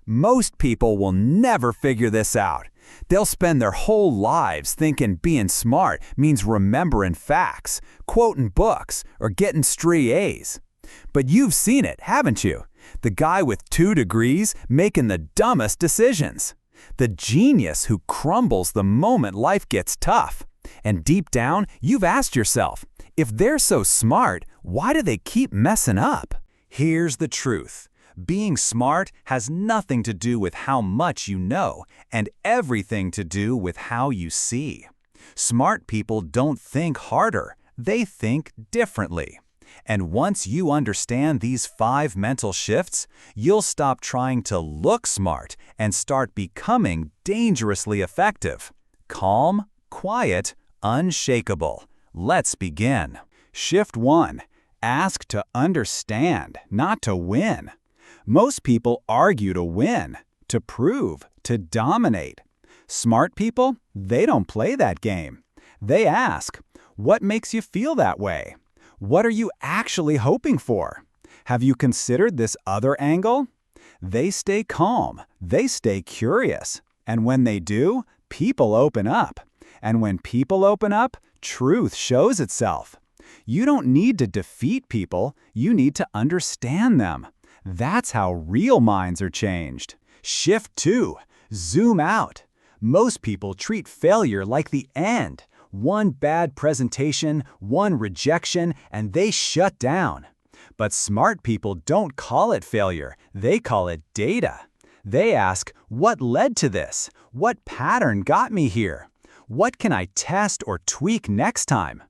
Most people will never figure this out. They'll spend their whole lives thinking being smart means remembering facts, quoting books, or getting straight A's. But you've seen it, haven't you? The guy with 2 degrees making the dumbest decisions. The genius who crumbles the moment life gets tough. And deep down, you've asked yourself, if they're so smart, why do they keep messing up? Here's the truth. Being smart has nothing to do with how much you know, and everything to do with how you see. Smart people don't think harder, they think differently. And once you understand these 5 mental shifts, you'll stop trying to look smart and start becoming dangerously effective. Calm, quiet, unshakable. Let's begin. Shift 1. Ask to understand, not to win. Most people argue to win, to prove, to dominate. Smart people, they don't play that game. They ask, what makes you feel that way? What are you actually hoping for? Have you considered this other angle? They stay calm, they stay curious. And when they do, people open up. And when people open up, truth shows itself. You don't need to defeat people, you need to understand them. That's how real minds are changed. Shift 2. Zoom out. Most people treat failure like the end. One bad presentation, one rejection, and they shut down. But smart people don't call it failure, they call it data. They ask, what led to this? What pattern got me here? What can I test or tweak next time?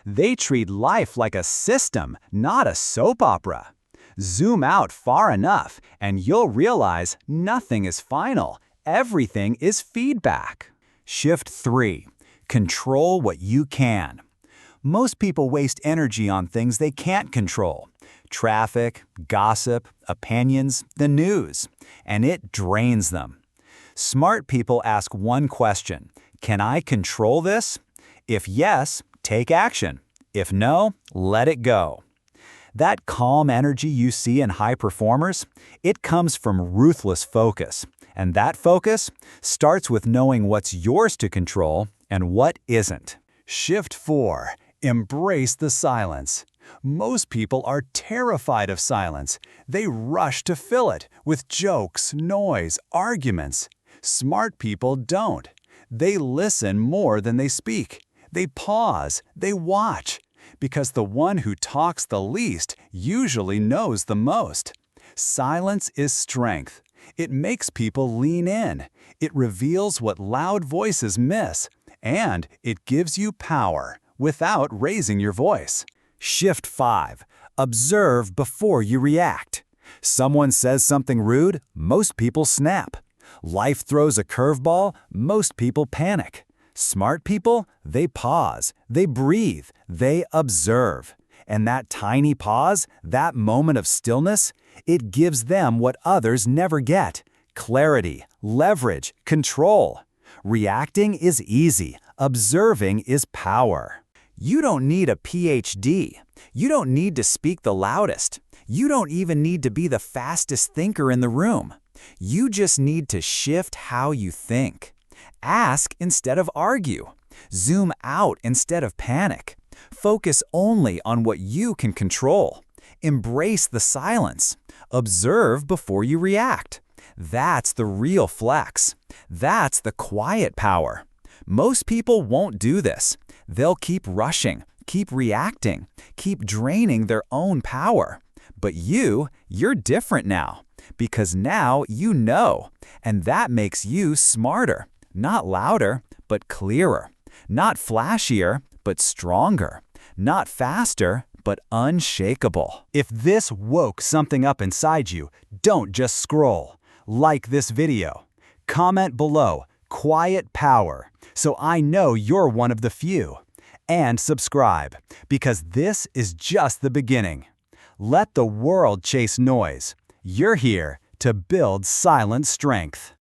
They treat life like a system, not a soap opera. Zoom out far enough, and you'll realize nothing is final. Everything is feedback. Shift 3. Control what you can. Most people waste energy on things they can't control. Traffic, gossip, opinions, the news. And it drains them. Smart people ask one question. Can I control this? If yes, take action. If no, let it go. That calm energy you see in high performers, it comes from ruthless focus. And that focus starts with knowing what's yours to control and what isn't. Shift 4. Embrace the silence. Most people are terrified of silence. They rush to fill it with jokes, noise, arguments. Smart people don't. They listen more than they speak. They pause, they watch. Because the one who talks the least usually knows the most. Silence is strength. It makes people lean in. It reveals what loud voices miss. And it gives you power without raising your voice. Shift 5. Observe before you react. Someone says something rude, most people snap. Life throws a curveball, most people panic. Smart people, they pause, they breathe, they observe. And that tiny pause, that moment of stillness, it gives them what others never get: clarity, leverage, control. Reacting is easy, observing is power. You don't need a PhD. You don't need to speak the loudest. You don't even need to be the fastest thinker in the room. You just need to shift how you think. Ask instead of argue. Zoom out instead of panic. Focus only on what you can control. Embrace the silence. Observe before you react. That's the real flex. That's the quiet power. Most people won't do this. They'll keep rushing, keep reacting, keep draining their own power. But you're different now. Because now you know. And that makes you smarter. Not louder, but clearer. Not flashier, but stronger. Not faster, but unshakable. If this woke something up inside you, don't just scroll. Like this video. Comment below, quiet power, so I know you're one of the few. And subscribe, because this is just the beginning. Let the world chase noise. You're here to build silent strength.